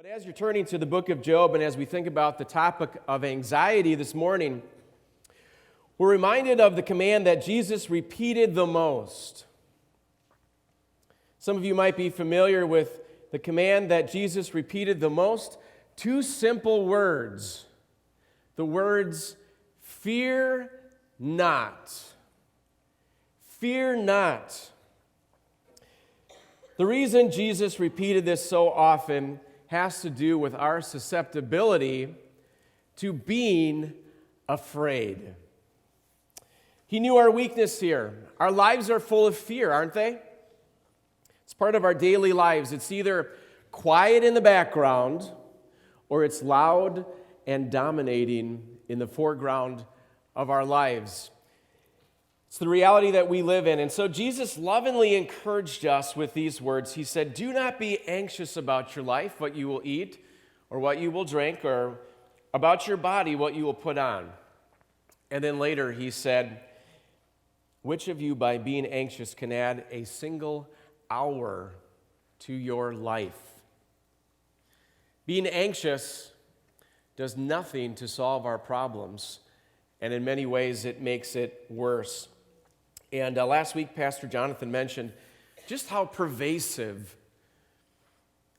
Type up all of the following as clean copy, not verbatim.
But as you're turning to the book of Job, and as we think about the topic of anxiety this morning, we're reminded of the command that Jesus repeated the most. Some of you might be familiar with the command that Jesus repeated the most. Two simple words. The words, fear not. Fear not. The reason Jesus repeated this so often has to do with our susceptibility to being afraid. He knew our weakness here. Our lives are full of fear, aren't they? It's part of our daily lives. It's either quiet in the background or it's loud and dominating in the foreground of our lives. It's the reality that we live in. And so Jesus lovingly encouraged us with these words. He said, "Do not be anxious about your life, what you will eat or what you will drink, or about your body, what you will put on." And then later he said, "Which of you by being anxious can add a single hour to your life?" Being anxious does nothing to solve our problems, and in many ways it makes it worse. And last week, Pastor Jonathan mentioned just how pervasive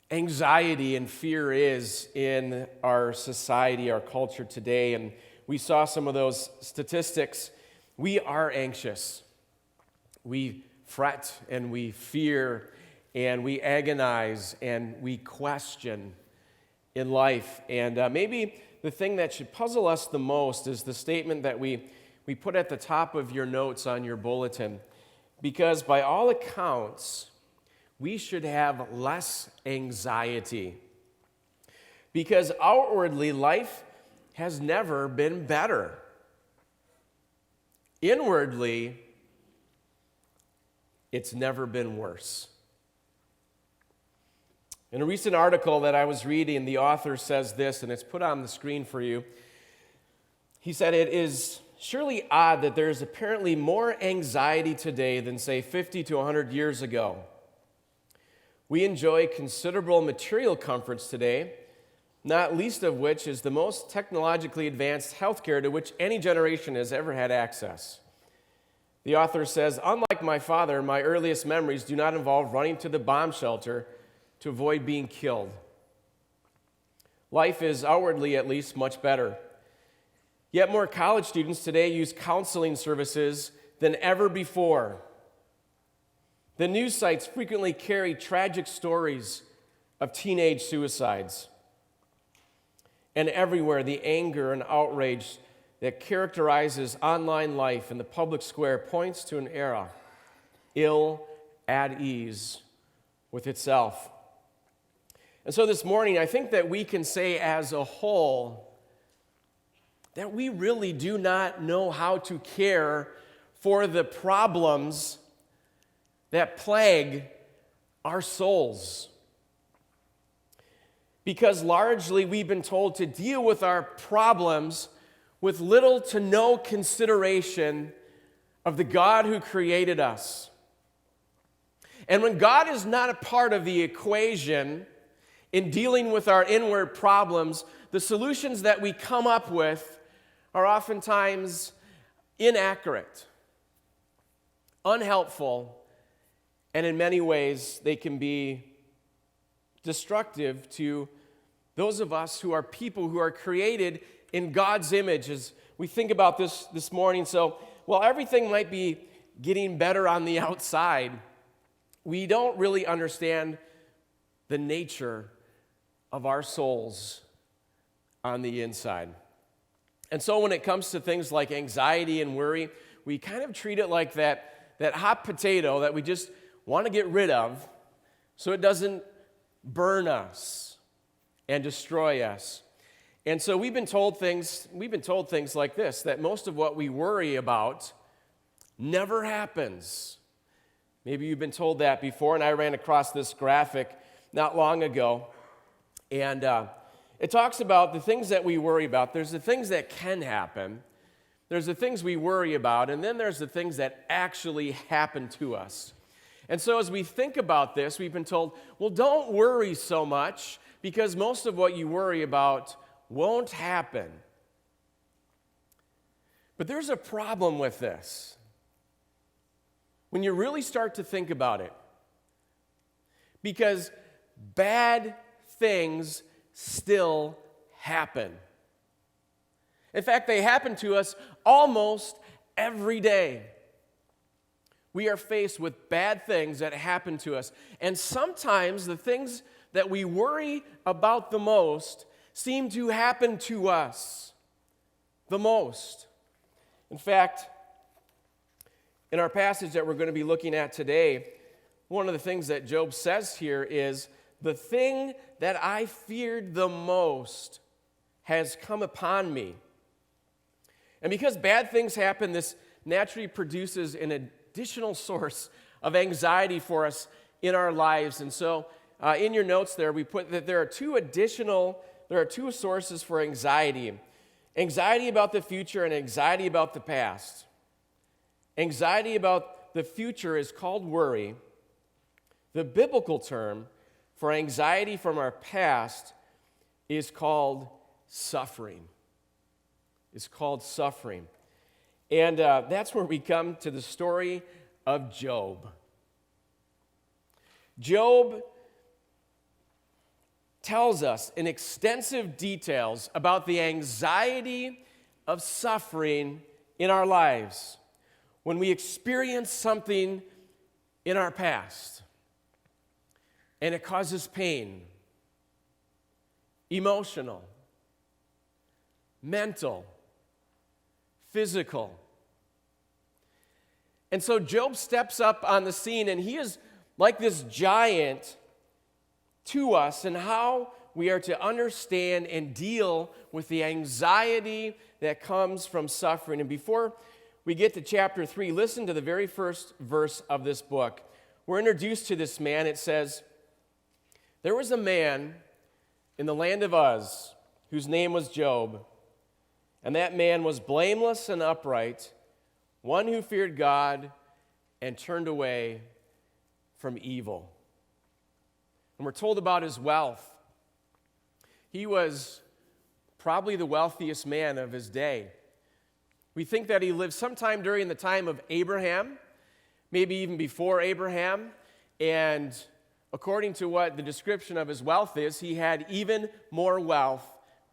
anxiety and fear is in our society, our culture today. And we saw some of those statistics. We are anxious. We fret and we fear and we agonize and we question in life. And maybe the thing that should puzzle us the most is the statement that we put at the top of your notes on your bulletin. Because by all accounts, we should have less anxiety. Because outwardly, life has never been better. Inwardly, it's never been worse. In a recent article that I was reading, the author says this, and it's put on the screen for you. He said, "It is surely odd that there is apparently more anxiety today than, say, 50 to 100 years ago. We enjoy considerable material comforts today, not least of which is the most technologically advanced healthcare to which any generation has ever had access." The author says, "Unlike my father, my earliest memories do not involve running to the bomb shelter to avoid being killed. Life is outwardly, at least, much better. Yet more college students today use counseling services than ever before. The news sites frequently carry tragic stories of teenage suicides. And everywhere, the anger and outrage that characterizes online life in the public square points to an era ill at ease with itself." And so this morning, I think that we can say as a whole that we really do not know how to care for the problems that plague our souls. Because largely we've been told to deal with our problems with little to no consideration of the God who created us. And when God is not a part of the equation in dealing with our inward problems, the solutions that we come up with are oftentimes inaccurate, unhelpful, and in many ways they can be destructive to those of us who are people who are created in God's image. As we think about this morning, so while everything might be getting better on the outside, we don't really understand the nature of our souls on the inside. And so when it comes to things like anxiety and worry, we kind of treat it like that hot potato that we just want to get rid of so it doesn't burn us and destroy us. And so we've been told things like this, that most of what we worry about never happens. Maybe you've been told that before, and I ran across this graphic not long ago. And it talks about the things that we worry about. There's the things that can happen. There's the things we worry about. And then there's the things that actually happen to us. And so as we think about this, we've been told, well, don't worry so much because most of what you worry about won't happen. But there's a problem with this. When you really start to think about it, because bad things still happen. In fact, they happen to us almost every day. We are faced with bad things that happen to us. And sometimes the things that we worry about the most seem to happen to us the most. In fact, in our passage that we're going to be looking at today, one of the things that Job says here is, the thing that I feared the most has come upon me. And because bad things happen, this naturally produces an additional source of anxiety for us in our lives. And so in your notes there, we put that there are two sources for anxiety. Anxiety about the future and anxiety about the past. Anxiety about the future is called worry. The biblical term for anxiety from our past is called suffering. It's called suffering. And that's where we come to the story of Job. Job tells us in extensive details about the anxiety of suffering in our lives when we experience something in our past and it causes pain, emotional, mental, physical. And so Job steps up on the scene, and he is like this giant to us in how we are to understand and deal with the anxiety that comes from suffering. And before we get to chapter 3, listen to the very first verse of this book. We're introduced to this man. It says, "There was a man in the land of Uz whose name was Job, and that man was blameless and upright, one who feared God and turned away from evil." And we're told about his wealth. He was probably the wealthiest man of his day. We think that he lived sometime during the time of Abraham, maybe even before Abraham, and according to what the description of his wealth is, he had even more wealth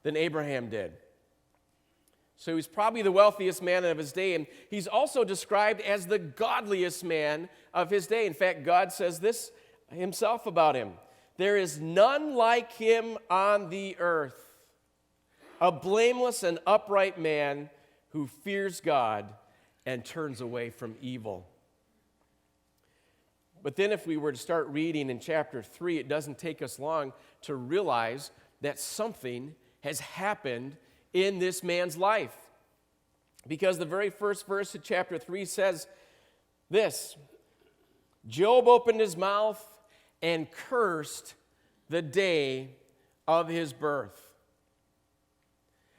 than Abraham did. So he was probably the wealthiest man of his day, and he's also described as the godliest man of his day. In fact, God says this himself about him: "There is none like him on the earth, a blameless and upright man who fears God and turns away from evil." But then if we were to start reading in chapter 3, it doesn't take us long to realize that something has happened in this man's life. Because the very first verse of chapter 3 says this: "Job opened his mouth and cursed the day of his birth."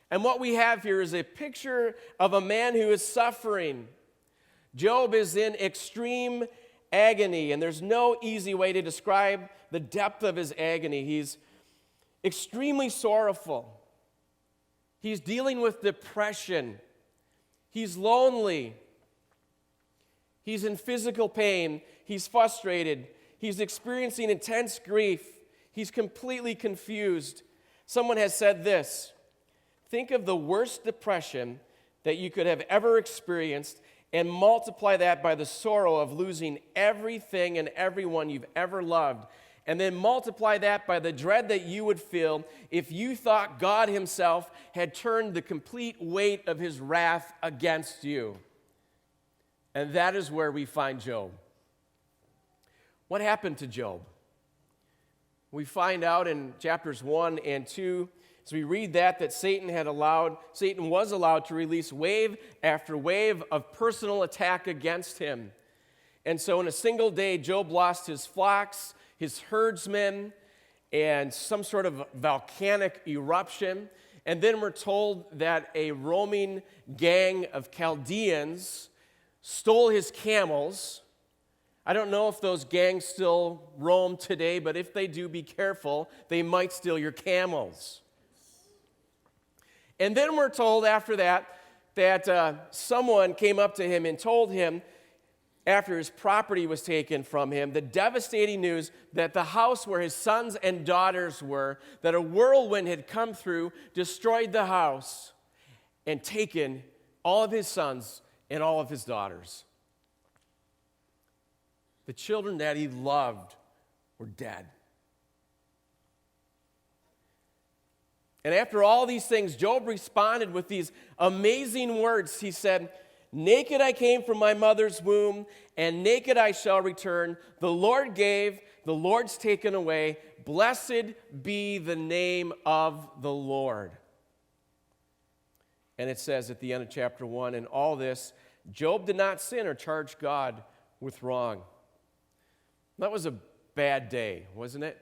And what we have here is a picture of a man who is suffering. Job is in extreme agony, and there's no easy way to describe the depth of his agony. He's extremely sorrowful. He's dealing with depression. He's lonely. He's in physical pain. He's frustrated. He's experiencing intense grief. He's completely confused. Someone has said this: think of the worst depression that you could have ever experienced and multiply that by the sorrow of losing everything and everyone you've ever loved. And then multiply that by the dread that you would feel if you thought God himself had turned the complete weight of his wrath against you. And that is where we find Job. What happened to Job? We find out in chapters 1 and 2, as we read that Satan was allowed to release wave after wave of personal attack against him. And so in a single day, Job lost his flocks, his herdsmen, and some sort of volcanic eruption. And then we're told that a roaming gang of Chaldeans stole his camels. I don't know if those gangs still roam today, but if they do, be careful. They might steal your camels. And then we're told after that someone came up to him and told him, after his property was taken from him, the devastating news that the house where his sons and daughters were, that a whirlwind had come through, destroyed the house, and taken all of his sons and all of his daughters. The children that he loved were dead. And after all these things, Job responded with these amazing words. He said, "Naked I came from my mother's womb, and naked I shall return. The Lord gave, the Lord's taken away. Blessed be the name of the Lord." And it says at the end of chapter 1, in all this, Job did not sin or charge God with wrong. That was a bad day, wasn't it?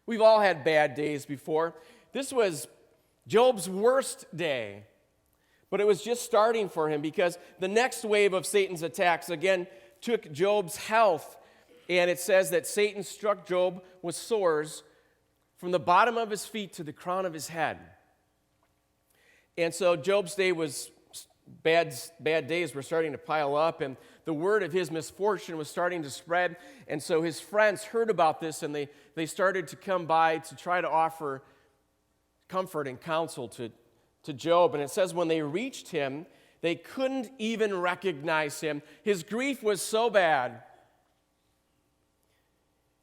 We've all had bad days before. This was Job's worst day. But it was just starting for him, because the next wave of Satan's attacks again took Job's health. And it says that Satan struck Job with sores from the bottom of his feet to the crown of his head. And so Job's day was bad days were starting to pile up, and the word of his misfortune was starting to spread. And so his friends heard about this, and they started to come by to try to offer comfort and counsel to Job. And it says when they reached him, they couldn't even recognize him. His grief was so bad.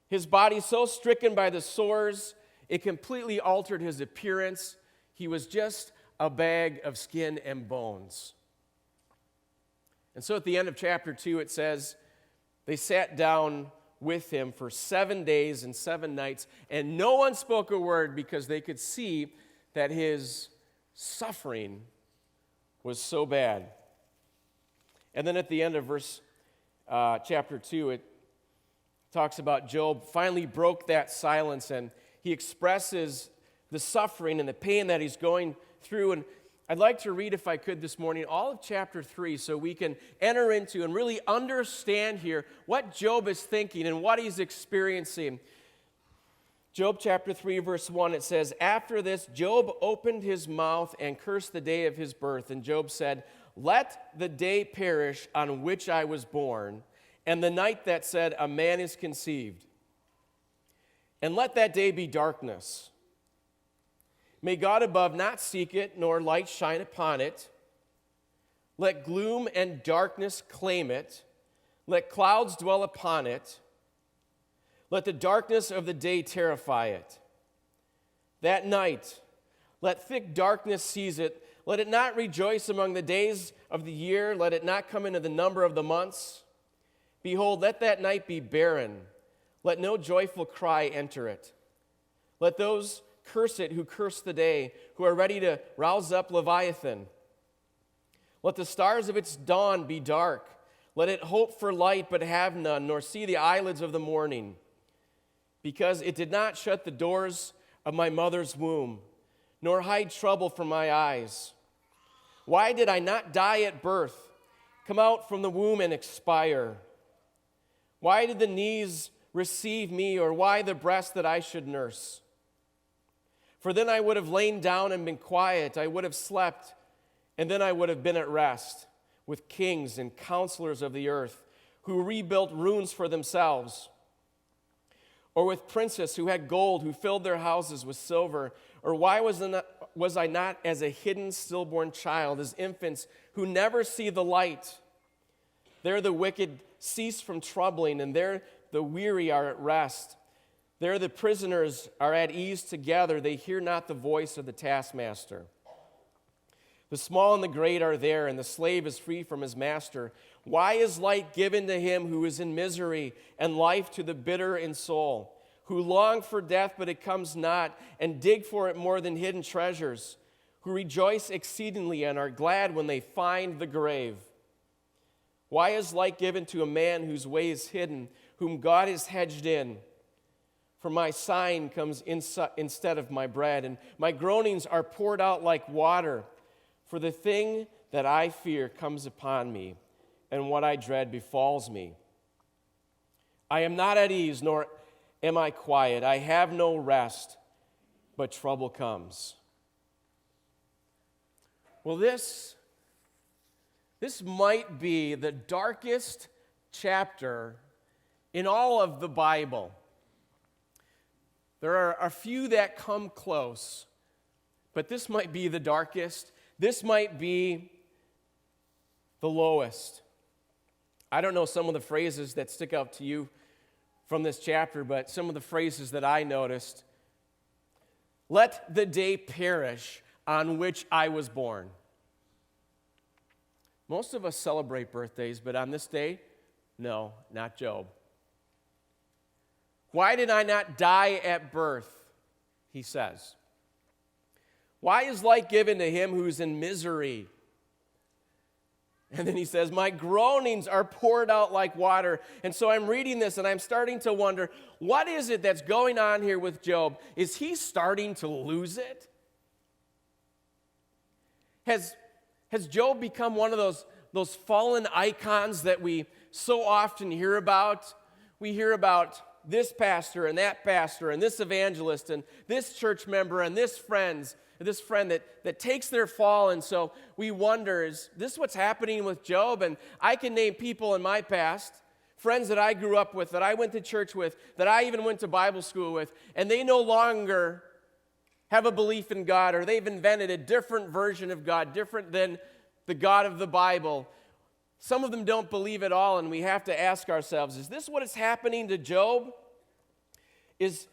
His body so stricken by the sores, it completely altered his appearance. He was just a bag of skin and bones. And so at the end of chapter 2, it says, they sat down with him for 7 days and 7 nights, and no one spoke a word, because they could see that his suffering was so bad. And then at the end of chapter 2, it talks about Job finally broke that silence, and he expresses the suffering and the pain that he's going through. And I'd like to read, if I could this morning, all of chapter 3, so we can enter into and really understand here what Job is thinking and what he's experiencing. Job chapter 3, verse 1, it says, "After this, Job opened his mouth and cursed the day of his birth. And Job said, 'Let the day perish on which I was born, and the night that said, a man is conceived. And let that day be darkness. May God above not seek it, nor light shine upon it. Let gloom and darkness claim it. Let clouds dwell upon it. Let the darkness of the day terrify it. That night, let thick darkness seize it. Let it not rejoice among the days of the year. Let it not come into the number of the months. Behold, let that night be barren. Let no joyful cry enter it. Let those curse it who curse the day, who are ready to rouse up Leviathan. Let the stars of its dawn be dark. Let it hope for light, but have none, nor see the eyelids of the morning. Because it did not shut the doors of my mother's womb, nor hide trouble from my eyes. Why did I not die at birth, come out from the womb and expire? Why did the knees receive me, or why the breast that I should nurse? For then I would have lain down and been quiet. I would have slept, and then I would have been at rest with kings and counselors of the earth, who rebuilt ruins for themselves. Or with princes who had gold, who filled their houses with silver. Or why was I not as a hidden stillborn child, as infants who never see the light? There the wicked cease from troubling, and there the weary are at rest. There the prisoners are at ease together. They hear not the voice of the taskmaster. The small and the great are there, and the slave is free from his master. Why is light given to him who is in misery, and life to the bitter in soul, who long for death, but it comes not, and dig for it more than hidden treasures, who rejoice exceedingly and are glad when they find the grave? Why is light given to a man whose way is hidden, whom God has hedged in? For my sign comes instead of my bread, and my groanings are poured out like water. For the thing that I fear comes upon me, and what I dread befalls me. I am not at ease, nor am I quiet. I have no rest, but trouble comes. Well, this might be the darkest chapter in all of the Bible. There are a few that come close, but this might be the darkest. This might be the lowest. I don't know some of the phrases that stick out to you from this chapter, but some of the phrases that I noticed. Let the day perish on which I was born. Most of us celebrate birthdays, but on this day, no, not Job. Why did I not die at birth? He says. Why is light given to him who's in misery? And then he says, my groanings are poured out like water. And so I'm reading this and I'm starting to wonder, what is it that's going on here with Job? Is he starting to lose it? Has Job become one of those fallen icons that we so often hear about? We hear about this pastor and this evangelist and this church member and this friend that takes their fall, and so we wonder, is this what's happening with Job? And I can name people in my past, friends that I grew up with, that I went to church with, that I even went to Bible school with, and they no longer have a belief in God, or they've invented a different version of God, different than the God of the Bible. Some of them don't believe at all, and we have to ask ourselves, is this what is happening to Job? Is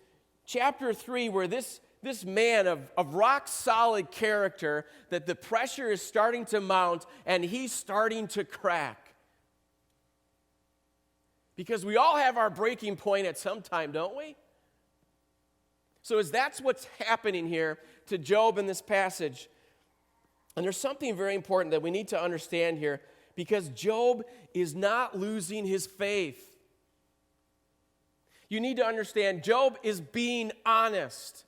chapter 3 where this man of rock-solid character, that the pressure is starting to mount and he's starting to crack? Because we all have our breaking point at some time, don't we? So that's what's happening here to Job in this passage. And there's something very important that we need to understand here, because Job is not losing his faith. You need to understand, Job is being honest.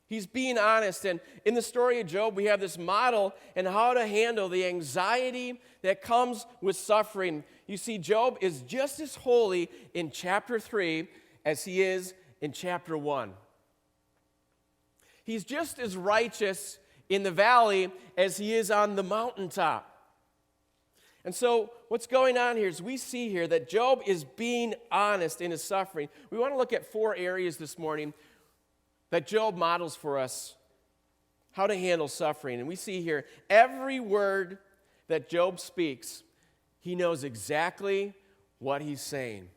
He's being honest. And in the story of Job, we have this model in how to handle the anxiety that comes with suffering. You see, Job is just as holy in chapter 3 as he is in chapter 1. He's just as righteous in the valley as he is on the mountaintop. And so what's going on here is we see here that Job is being honest in his suffering. We want to look at 4 areas this morning that Job models for us how to handle suffering. And we see here every word that Job speaks, he knows exactly what he's saying.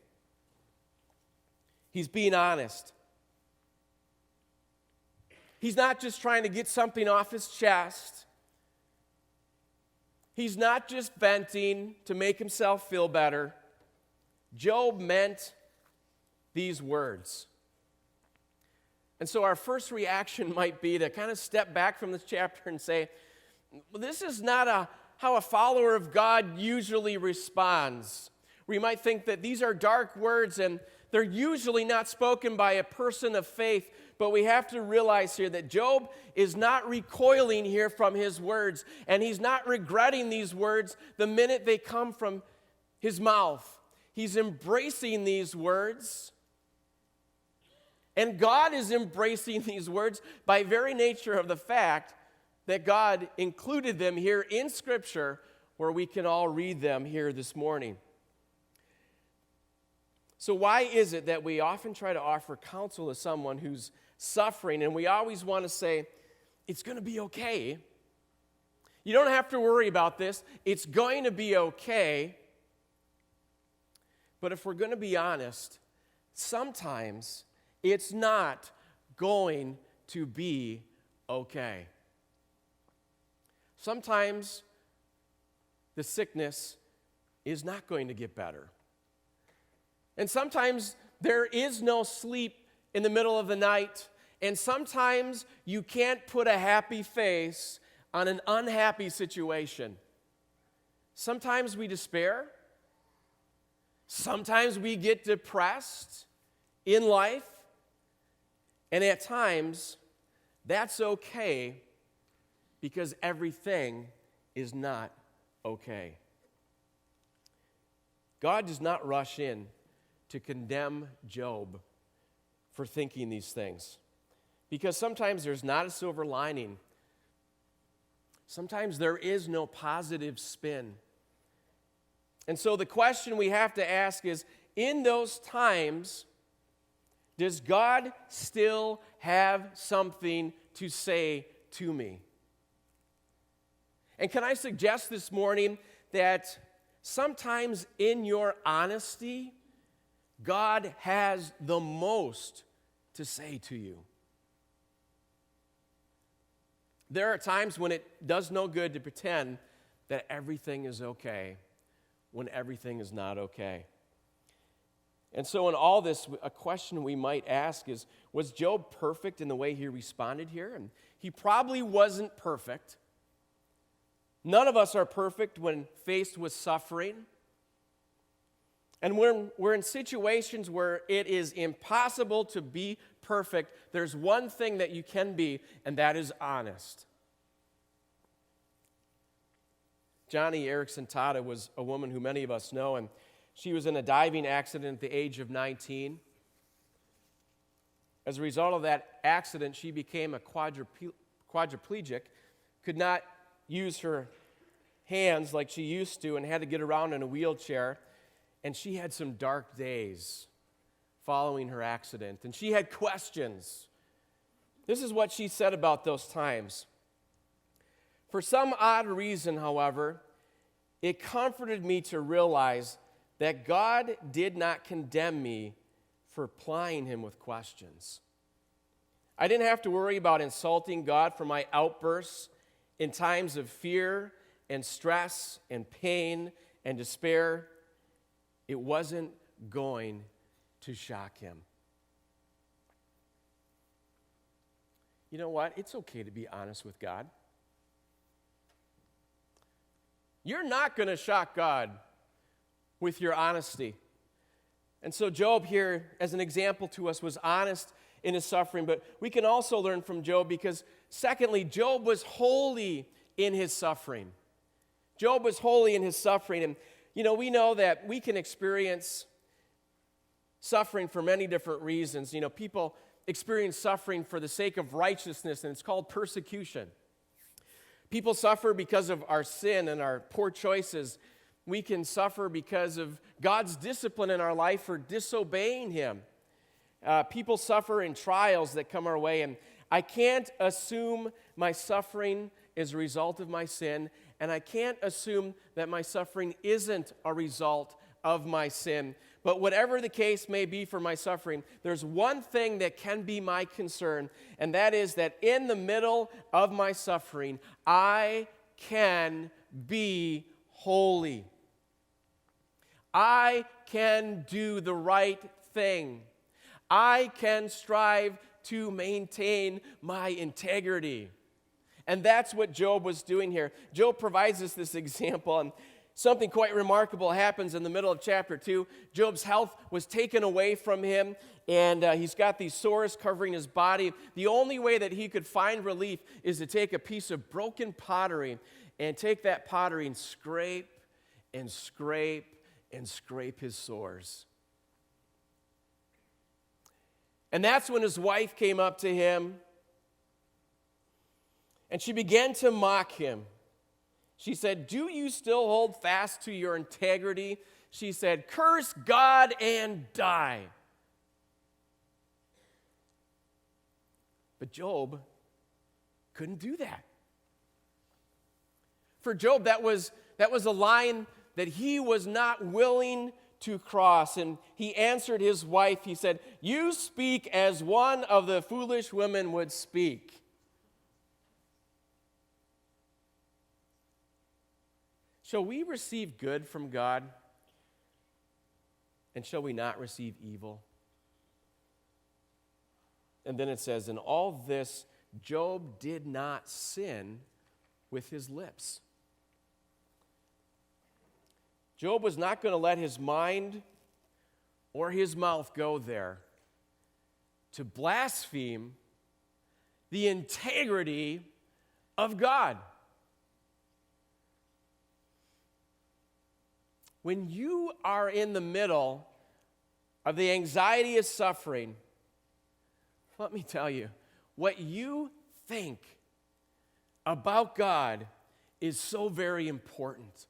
He's being honest. He's not just trying to get something off his chest. He's not just venting to make himself feel better. Job meant these words. And so our first reaction might be to kind of step back from this chapter and say, well, this is not how a follower of God usually responds. We might think that these are dark words and they're usually not spoken by a person of faith, but we have to realize here that Job is not recoiling here from his words, and he's not regretting these words the minute they come from his mouth. He's embracing these words, and God is embracing these words by very nature of the fact that God included them here in Scripture where we can all read them here this morning. So why is it that we often try to offer counsel to someone who's suffering, and we always want to say, it's going to be okay. You don't have to worry about this. It's going to be okay. But if we're going to be honest, sometimes it's not going to be okay. Sometimes the sickness is not going to get better. And sometimes there is no sleep in the middle of the night. And sometimes you can't put a happy face on an unhappy situation. Sometimes we despair. Sometimes we get depressed in life. And at times, that's okay because everything is not okay. God does not rush in to condemn Job for thinking these things. Because sometimes there's not a silver lining. Sometimes there is no positive spin. And so the question we have to ask is, in those times, does God still have something to say to me? And can I suggest this morning that sometimes in your honesty, God has the most to say to you. There are times when it does no good to pretend that everything is okay when everything is not okay. And so in all this, a question we might ask is, was Job perfect in the way he responded here? And he probably wasn't perfect. None of us are perfect when faced with suffering. And when we're in situations where it is impossible to be perfect, there's one thing that you can be, and that is honest. Johnny Erickson Tada was a woman who many of us know, and she was in a diving accident at the age of 19. As a result of that accident, she became a quadriplegic, could not use her hands like she used to, and had to get around in a wheelchair. And she had some dark days following her accident, and she had questions. This is what she said about those times. For some odd reason, however, it comforted me to realize that God did not condemn me for plying him with questions. I didn't have to worry about insulting God for my outbursts in times of fear and stress and pain and despair. It wasn't going to shock him. You know what? It's okay to be honest with God. You're not going to shock God with your honesty. And so Job here, as an example to us, was honest in his suffering, but we can also learn from Job because, secondly, Job was holy in his suffering. Job was holy in his suffering, and we know that we can experience suffering for many different reasons. People experience suffering for the sake of righteousness, and it's called persecution. People suffer because of our sin and our poor choices. We can suffer because of God's discipline in our life for disobeying him. People suffer in trials that come our way, and I can't assume my suffering is a result of my sin, and I can't assume that my suffering isn't a result of my sin. But whatever the case may be for my suffering, there's one thing that can be my concern, and that is that in the middle of my suffering, I can be holy. I can do the right thing. I can strive to maintain my integrity. And that's what Job was doing here. Job provides us this example, and something quite remarkable happens in the middle of chapter 2. Job's health was taken away from him, and he's got these sores covering his body. The only way that he could find relief is to take a piece of broken pottery and take that pottery and scrape and scrape and scrape his sores. And that's when his wife came up to him, and she began to mock him. She said, "Do you still hold fast to your integrity?" She said, "Curse God and die." But Job couldn't do that. For Job, that was a line that he was not willing to cross. And he answered his wife, he said, "You speak as one of the foolish women would speak." Shall we receive good from God? And shall we not receive evil? And then it says, in all this, Job did not sin with his lips. Job was not going to let his mind or his mouth go there to blaspheme the integrity of God. when you are in the middle of the anxiety of suffering, let me tell you, what you think about God is so very important.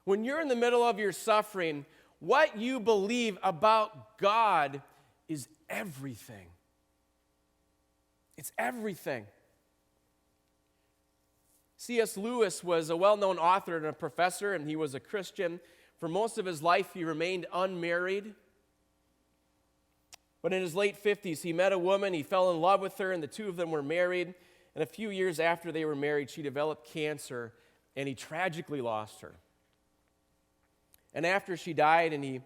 When you're in the middle of your suffering, what you believe about God is everything. It's everything. C.S. Lewis was a well-known author and a professor, and he was a Christian. For most of his life, he remained unmarried. But in his late 50s, he met a woman, he fell in love with her, and the two of them were married. And a few years after they were married, she developed cancer, and he tragically lost her. And after she died and he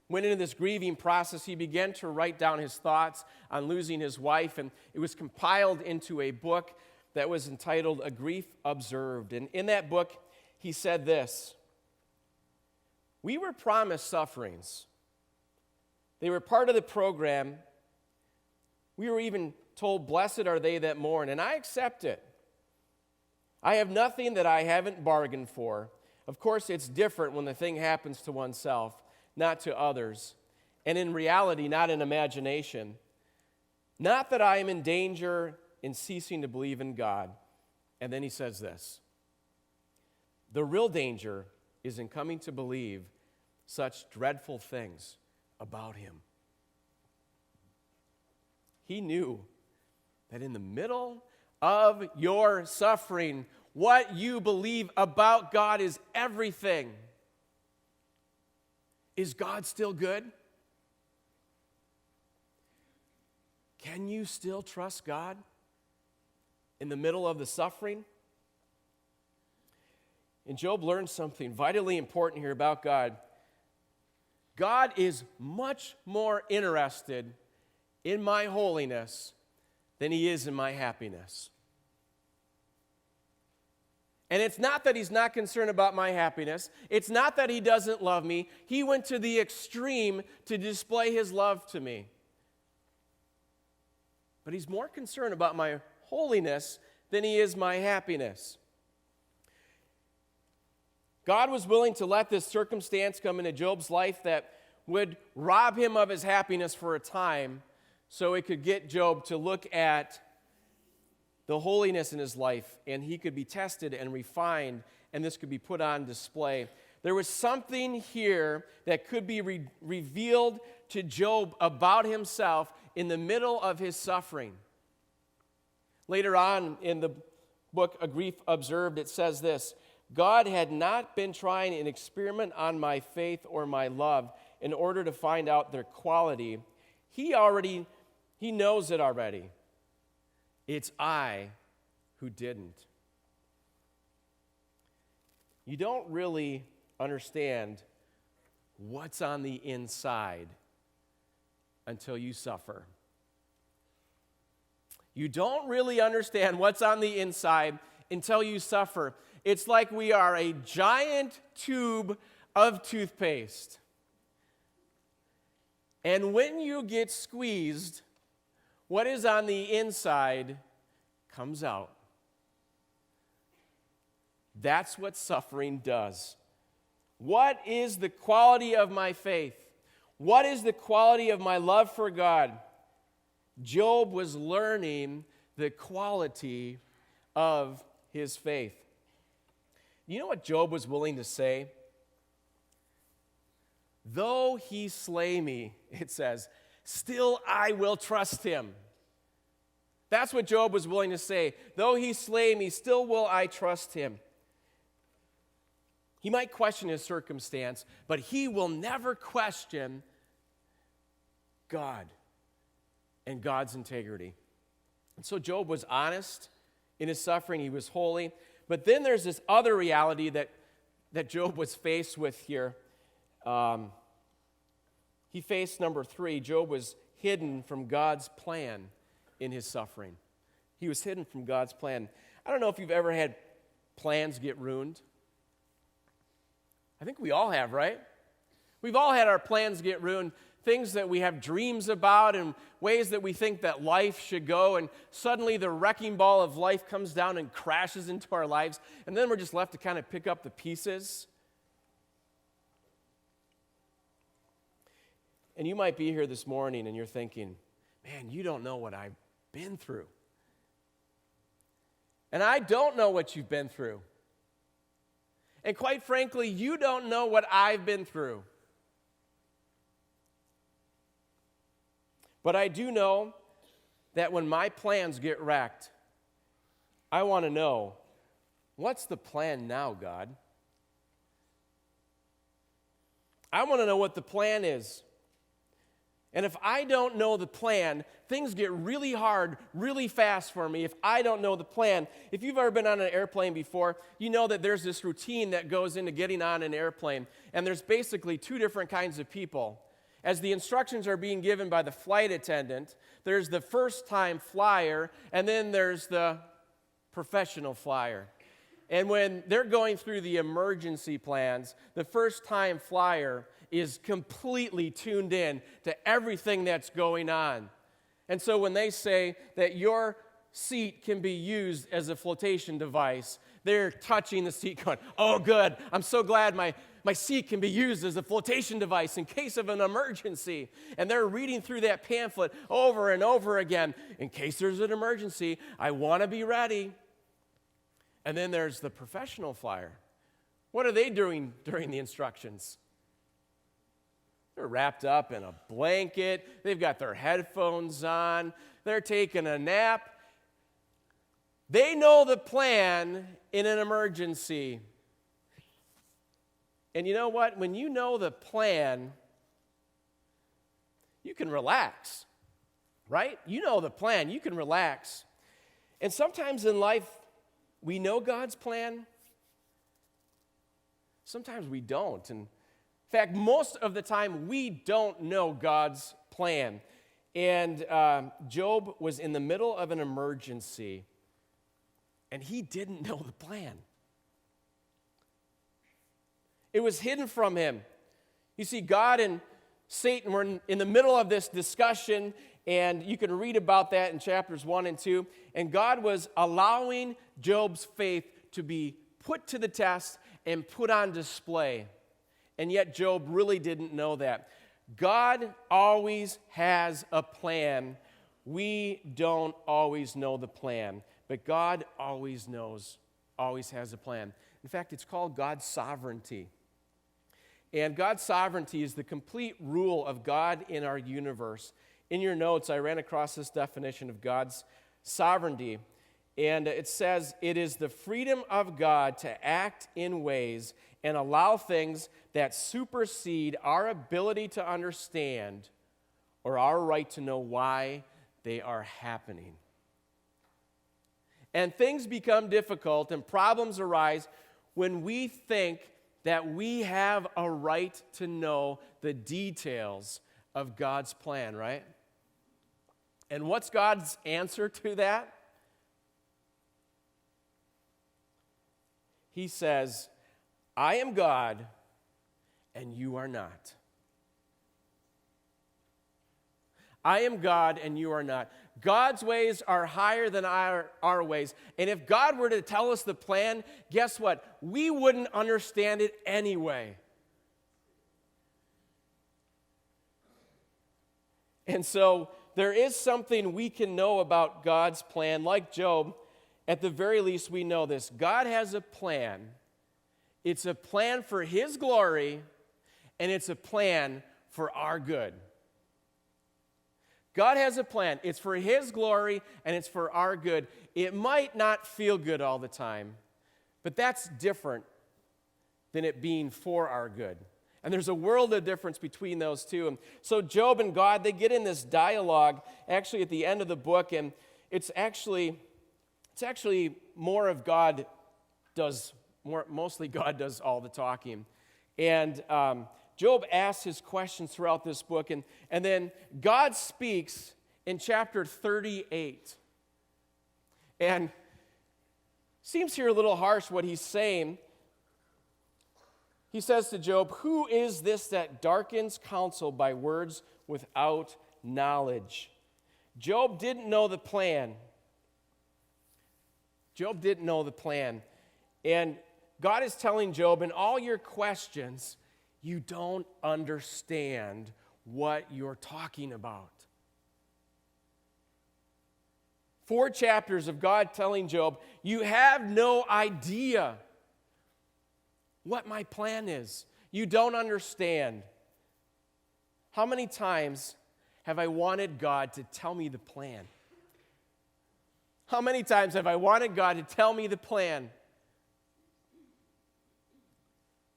went into this grieving process, he began to write down his thoughts on losing his wife, and it was compiled into a book that was entitled A Grief Observed. And in that book, he said this: "We were promised sufferings. They were part of the program. We were even told, 'Blessed are they that mourn,' and I accept it. I have nothing that I haven't bargained for. Of course, it's different when the thing happens to oneself, not to others, and in reality, not in imagination. Not that I am in danger in ceasing to believe in God." And then he says this: "The real danger is in coming to believe such dreadful things about him." He knew that in the middle of your suffering, what you believe about God is everything. Is God still good? Can you still trust God in the middle of the suffering? And Job learned something vitally important here about God. God is much more interested in my holiness than he is in my happiness. And it's not that he's not concerned about my happiness. It's not that he doesn't love me. He went to the extreme to display his love to me. But he's more concerned about my holiness than he is my happiness. God was willing to let this circumstance come into Job's life that would rob him of his happiness for a time, so it could get Job to look at the holiness in his life, and he could be tested and refined, and this could be put on display. There was something here that could be revealed to Job about himself in the middle of his suffering. Later on in the book, A Grief Observed, it says this: "God had not been trying an experiment on my faith or my love in order to find out their quality. He knows it already. It's I who didn't." You don't really understand what's on the inside until you suffer. You don't really understand what's on the inside until you suffer. It's like we are a giant tube of toothpaste. And when you get squeezed, what is on the inside comes out. That's what suffering does. What is the quality of my faith? What is the quality of my love for God? Job was learning the quality of his faith. You know what Job was willing to say? "Though he slay me," it says, "still I will trust him." That's what Job was willing to say. "Though he slay me, still will I trust him." He might question his circumstance, but he will never question God and God's integrity. And so Job was honest in his suffering. He was holy. But then there's this other reality that Job was faced with here. He faced number 3. Job was hidden from God's plan in his suffering. He was hidden from God's plan. I don't know if you've ever had plans get ruined. I think we all have, right? We've all had our plans get ruined. things that we have dreams about and ways that we think that life should go, and suddenly the wrecking ball of life comes down and crashes into our lives, and then we're just left to kind of pick up the pieces. And you might be here this morning and you're thinking, man, you don't know what I've been through. And I don't know what you've been through. And quite frankly, you don't know what I've been through. But I do know that when my plans get wrecked, I want to know, what's the plan now, God? I want to know what the plan is. And if I don't know the plan, things get really hard, really fast for me if I don't know the plan. If you've ever been on an airplane before, you know that there's this routine that goes into getting on an airplane. And there's basically two different kinds of people. As the instructions are being given by the flight attendant, there's the first-time flyer, and then there's the professional flyer. And when they're going through the emergency plans, the first-time flyer is completely tuned in to everything that's going on. And so when they say that your seat can be used as a flotation device, they're touching the seat going, oh good, I'm so glad my seat can be used as a flotation device in case of an emergency. And they're reading through that pamphlet over and over again. In case there's an emergency, I want to be ready. And then there's the professional flyer. What are they doing during the instructions? They're wrapped up in a blanket. They've got their headphones on. They're taking a nap. They know the plan in an emergency. And you know what? When you know the plan, you can relax, right? You know the plan. You can relax. And sometimes in life, we know God's plan. Sometimes we don't. And in fact, most of the time, we don't know God's plan. And Job was in the middle of an emergency, and he didn't know the plan. It was hidden from him. You see, God and Satan were in the middle of this discussion, and you can read about that in chapters 1 and 2. And God was allowing Job's faith to be put to the test and put on display. And yet Job really didn't know that. God always has a plan. We don't always know the plan, but God always knows, always has a plan. In fact, it's called God's sovereignty. And God's sovereignty is the complete rule of God in our universe. In your notes, I ran across this definition of God's sovereignty. And it says, it is the freedom of God to act in ways and allow things that supersede our ability to understand or our right to know why they are happening. And things become difficult and problems arise when we think that we have a right to know the details of God's plan, right? And what's God's answer to that? He says, I am God, and you are not. I am God, and you are not. God's ways are higher than our ways. And if God were to tell us the plan, guess what? We wouldn't understand it anyway. And so there is something we can know about God's plan. Like Job, at the very least, we know this. God has a plan. It's a plan for His glory, and it's a plan for our good. God has a plan. It's for His glory, and it's for our good. It might not feel good all the time, but that's different than it being for our good. And there's a world of difference between those two. And so Job and God, they get in this dialogue actually at the end of the book, and it's actually more of God does, mostly God does all the talking. And Job asks his questions throughout this book, and then God speaks in chapter 38. And seems here a little harsh what he's saying. He says to Job, "Who is this that darkens counsel by words without knowledge?" Job didn't know the plan. Job didn't know the plan. And God is telling Job, in all your questions, you don't understand what you're talking about. 4 chapters of God telling Job, you have no idea what my plan is. You don't understand. How many times have I wanted God to tell me the plan? How many times have I wanted God to tell me the plan?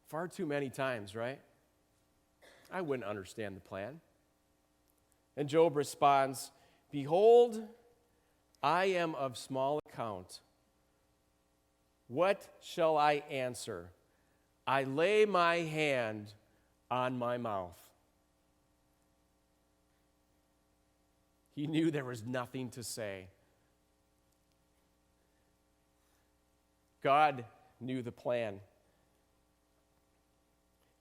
Far too many times, right? I wouldn't understand the plan. And Job responds, "Behold, I am of small account. What shall I answer? I lay my hand on my mouth." He knew there was nothing to say. God knew the plan.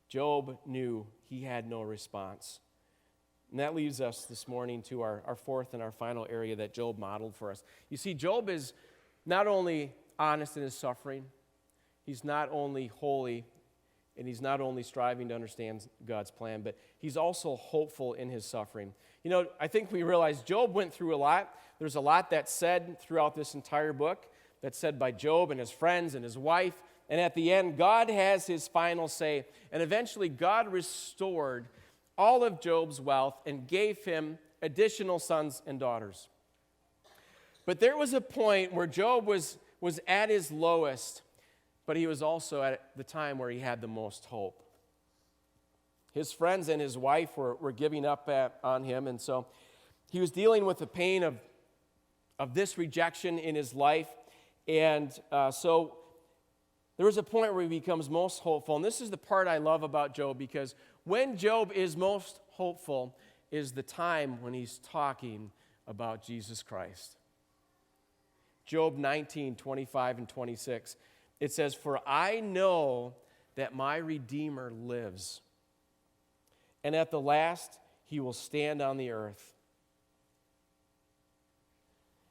Job knew he had no response. And that leads us this morning to our fourth and our final area that Job modeled for us. You see, Job is not only honest in his suffering, he's not only holy, and he's not only striving to understand God's plan, but he's also hopeful in his suffering. You know, I think we realize Job went through a lot. There's a lot that's said throughout this entire book that's said by Job and his friends and his wife. And at the end, God has his final say. And eventually, God restored all of Job's wealth and gave him additional sons and daughters. But there was a point where Job was at his lowest, but he was also at the time where he had the most hope. His friends and his wife were giving up on him, and so he was dealing with the pain of this rejection in his life. And so there was a point where he becomes most hopeful. And this is the part I love about Job, because when Job is most hopeful is the time when he's talking about Jesus Christ. Job 19:25 and 26. It says, "For I know that my Redeemer lives, and at the last he will stand on the earth.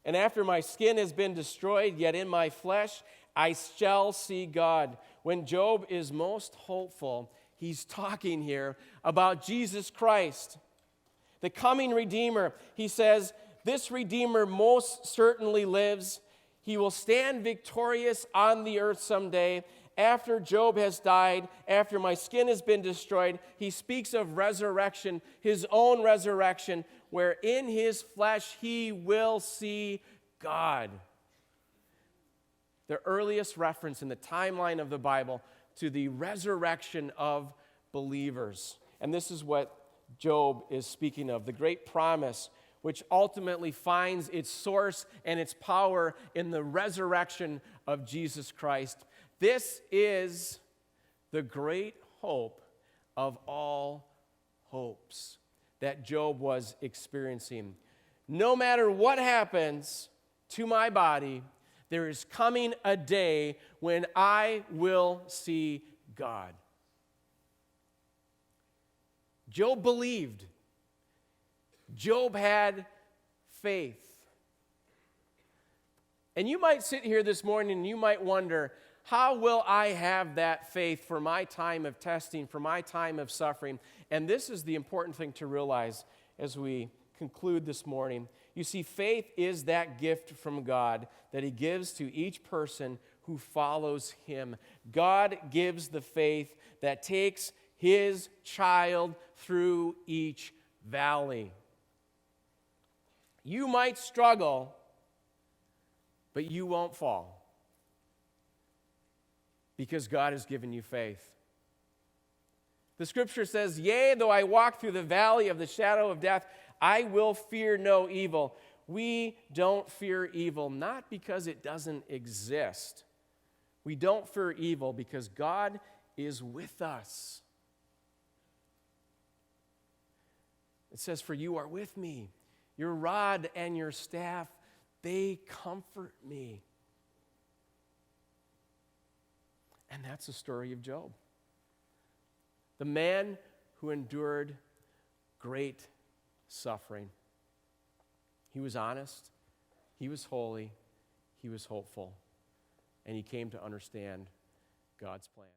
And after my skin has been destroyed, yet in my flesh I shall see God." When Job is most hopeful, he's talking here about Jesus Christ, the coming Redeemer. He says, this Redeemer most certainly lives. He will stand victorious on the earth someday. After Job has died, after my skin has been destroyed, he speaks of resurrection, his own resurrection, where in his flesh he will see God. The earliest reference in the timeline of the Bible to the resurrection of believers. And this is what Job is speaking of, the great promise which ultimately finds its source and its power in the resurrection of Jesus Christ. This is the great hope of all hopes that Job was experiencing. No matter what happens to my body, there is coming a day when I will see God. Job believed. Job had faith. And you might sit here this morning and you might wonder, how will I have that faith for my time of testing, for my time of suffering? And this is the important thing to realize as we conclude this morning. You see, faith is that gift from God that He gives to each person who follows Him. God gives the faith that takes His child through each valley. You might struggle, but you won't fall, because God has given you faith. The scripture says, "Yea, though I walk through the valley of the shadow of death, I will fear no evil." We don't fear evil, not because it doesn't exist. We don't fear evil because God is with us. It says, "For you are with me. Your rod and your staff, they comfort me." And that's the story of Job. the man who endured great suffering. He was honest, he was holy, he was hopeful, and he came to understand God's plan.